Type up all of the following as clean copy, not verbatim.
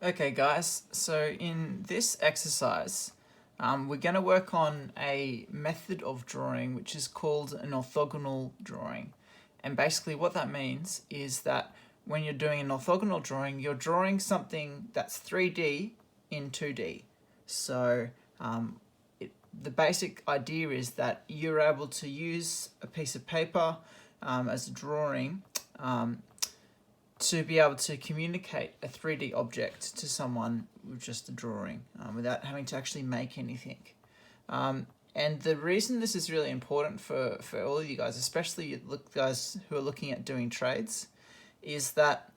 Okay guys, so in this exercise we're going to work on a method of drawing which is called an orthogonal drawing. And basically what that means is that when you're doing an orthogonal drawing, you're drawing something that's 3D in 2D. So the basic idea is that you're able to use a piece of paper as a drawing to be able to communicate a 3D object to someone with just a drawing without having to actually make anything. And the reason this is really important for all of you guys, especially you guys who are looking at doing trades, is that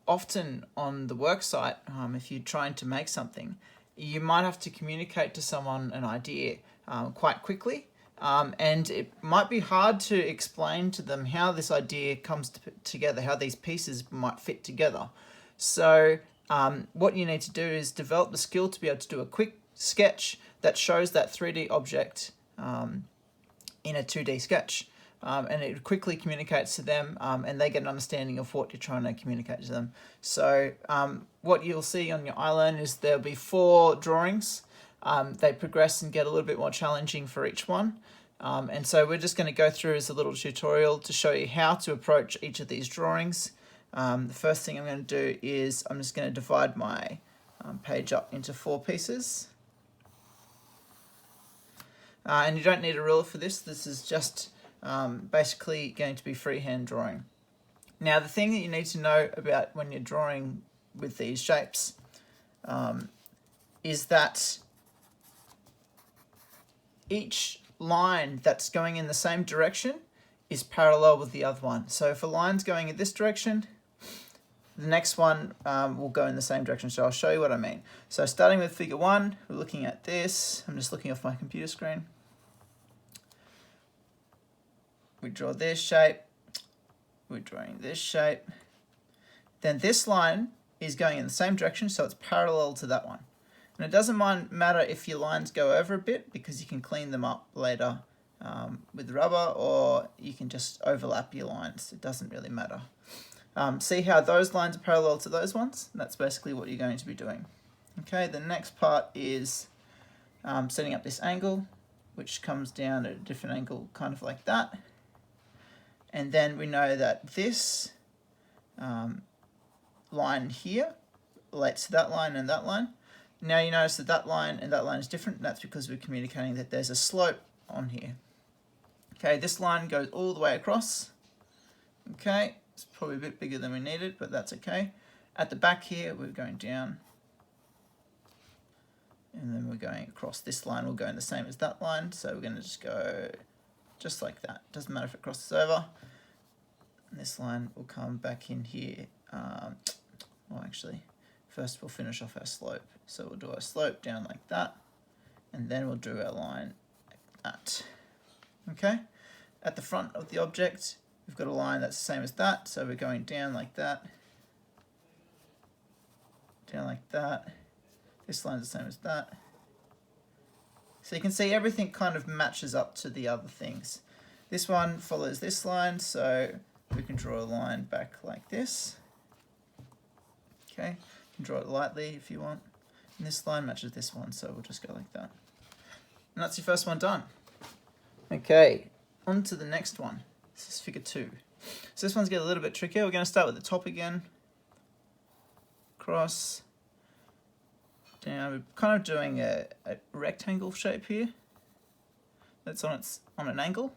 often on the work site, if you're trying to make something, you might have to communicate to someone an idea quite quickly. And it might be hard to explain to them how this idea comes together, how these pieces might fit together. So what you need to do is develop the skill to be able to do a quick sketch that shows that 3D object in a 2D sketch. And it quickly communicates to them and they get an understanding of what you're trying to communicate to them. So what you'll see on your iLearn is there'll be 4 drawings. They progress and get a little bit more challenging for each one. And so we're just going to go through as a little tutorial to show you how to approach each of these drawings. The first thing I'm going to do is I'm just going to divide my page up into 4 pieces. And you don't need a ruler for this. This is just basically going to be freehand drawing. Now the thing that you need to know about when you're drawing with these shapes is that each line that's going in the same direction is parallel with the other one. So if a line's going in this direction, the next one will go in the same direction. So I'll show you what I mean. So starting with figure 1, we're looking at this. I'm just looking off my computer screen. We draw this shape. We're drawing this shape. Then this line is going in the same direction, so it's parallel to that one. And it doesn't matter if your lines go over a bit because you can clean them up later with rubber, or you can just overlap your lines. It doesn't really matter. See how those lines are parallel to those ones? That's basically what you're going to be doing. Okay, the next part is setting up this angle, which comes down at a different angle, kind of like that. And then we know that this line here relates to that line and that line. Now you notice that that line and that line is different. That's because we're communicating that there's a slope on here. Okay, this line goes all the way across. Okay, it's probably a bit bigger than we needed, but that's okay. At the back here, we're going down. And then we're going across. This line will go in the same as that line. So we're going to just go just like that. Doesn't matter if it crosses over. And this line will come back in here. Well, actually, first we'll finish off our slope. So we'll do our slope down like that, and then we'll do our line like that. Okay? At the front of the object, we've got a line that's the same as that, so we're going down like that, down like that. This line's the same as that. So you can see everything kind of matches up to the other things. This one follows this line, so we can draw a line back like this. Okay? You can draw it lightly if you want. And this line matches this one, so we'll just go like that. And that's your first one done. Okay, on to the next one. This is figure 2. So this one's getting a little bit trickier. We're going to start with the top again. Cross. Down. We're kind of doing a rectangle shape here. That's on an angle.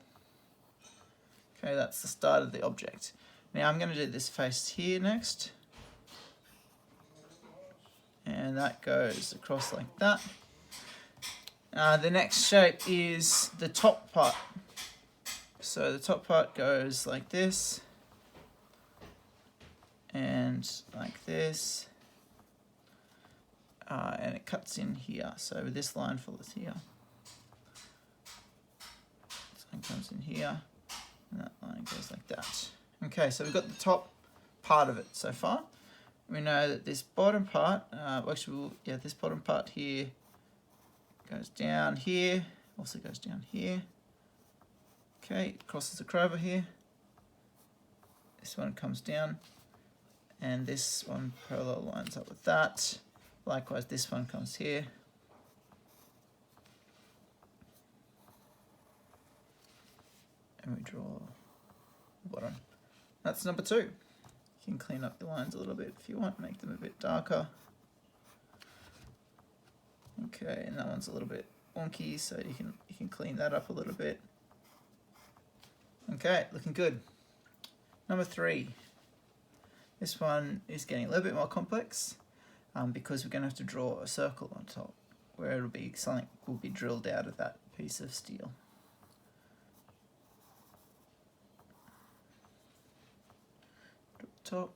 Okay, that's the start of the object. Now I'm going to do this face here next. And that goes across like that. The next shape is the top part. So the top part goes like this, and like this, and it cuts in here. So this line follows here. This line comes in here, and that line goes like that. Okay, so we've got the top part of it so far. We know that this bottom part, this bottom part here goes down here, also goes down here. Okay, crosses the over here. This one comes down, and this one parallel lines up with that. Likewise, this one comes here. And we draw the bottom. That's number 2. You can clean up the lines a little bit if you want, make them a bit darker. Okay, and that one's a little bit wonky, so you can clean that up a little bit. Okay, looking good. Number 3. This one is getting a little bit more complex because we're going to have to draw a circle on top where it'll be something will be drilled out of that piece of steel. Top.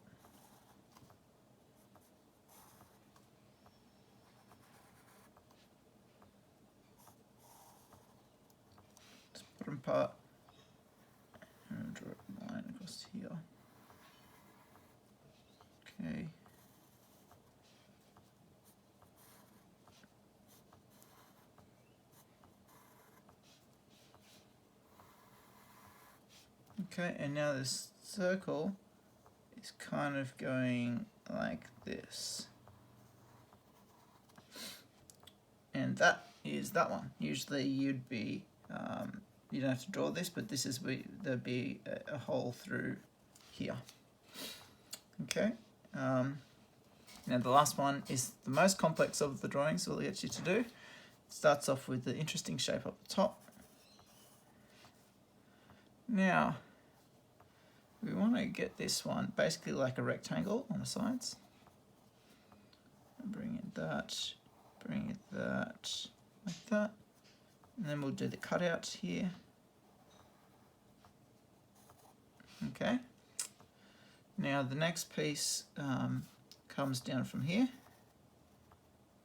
This bottom part. And draw a line across here. Okay. Okay, and now this circle is kind of going like this. And that is that one. Usually you'd be, you don't have to draw this, but this is where there'd be a hole through here. Okay. Now the last one is the most complex of the drawings we'll get you to do. It starts off with the interesting shape up the top. Now, we want to get this one basically like a rectangle on the sides. Bring it that, like that. And then we'll do the cutout here. Okay. Now the next piece comes down from here.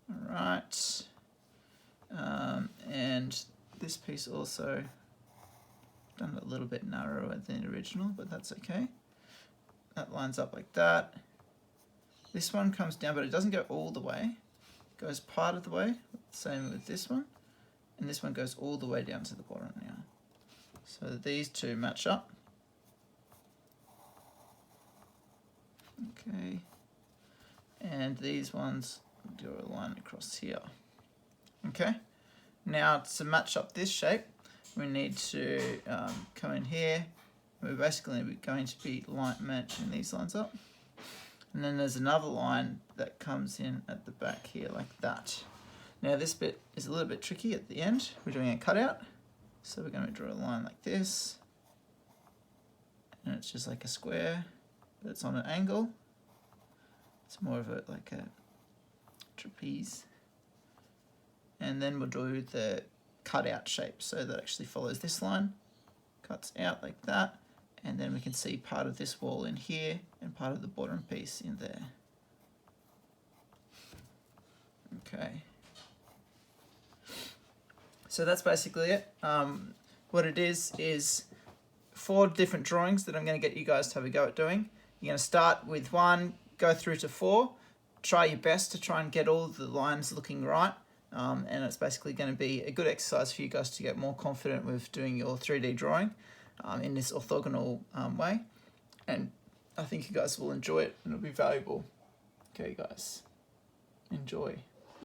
All right. And this piece also done a little bit narrower than the original, but that's okay. That lines up like that. This one comes down, but it doesn't go all the way. It goes part of the way, same with this one. And this one goes all the way down to the bottom now. So these two match up. Okay. And these ones do a line across here. Okay. Now to match up this shape, we need to come in here. We're basically going to be matching these lines up. And then there's another line that comes in at the back here like that. Now this bit is a little bit tricky at the end. We're doing a cutout. So we're going to draw a line like this. And it's just like a square, but it's on an angle. It's more of a like a trapeze. And then we'll do the cutout shape, so that actually follows this line, cuts out like that, and then we can see part of this wall in here and part of the bottom piece in there. Okay. So that's basically it. What it is 4 different drawings that I'm going to get you guys to have a go at doing. You're going to start with 1, go through to 4, try your best to try and get all the lines looking right. And it's basically going to be a good exercise for you guys to get more confident with doing your 3D drawing in this orthogonal way. And I think you guys will enjoy it and it'll be valuable. Okay guys, enjoy.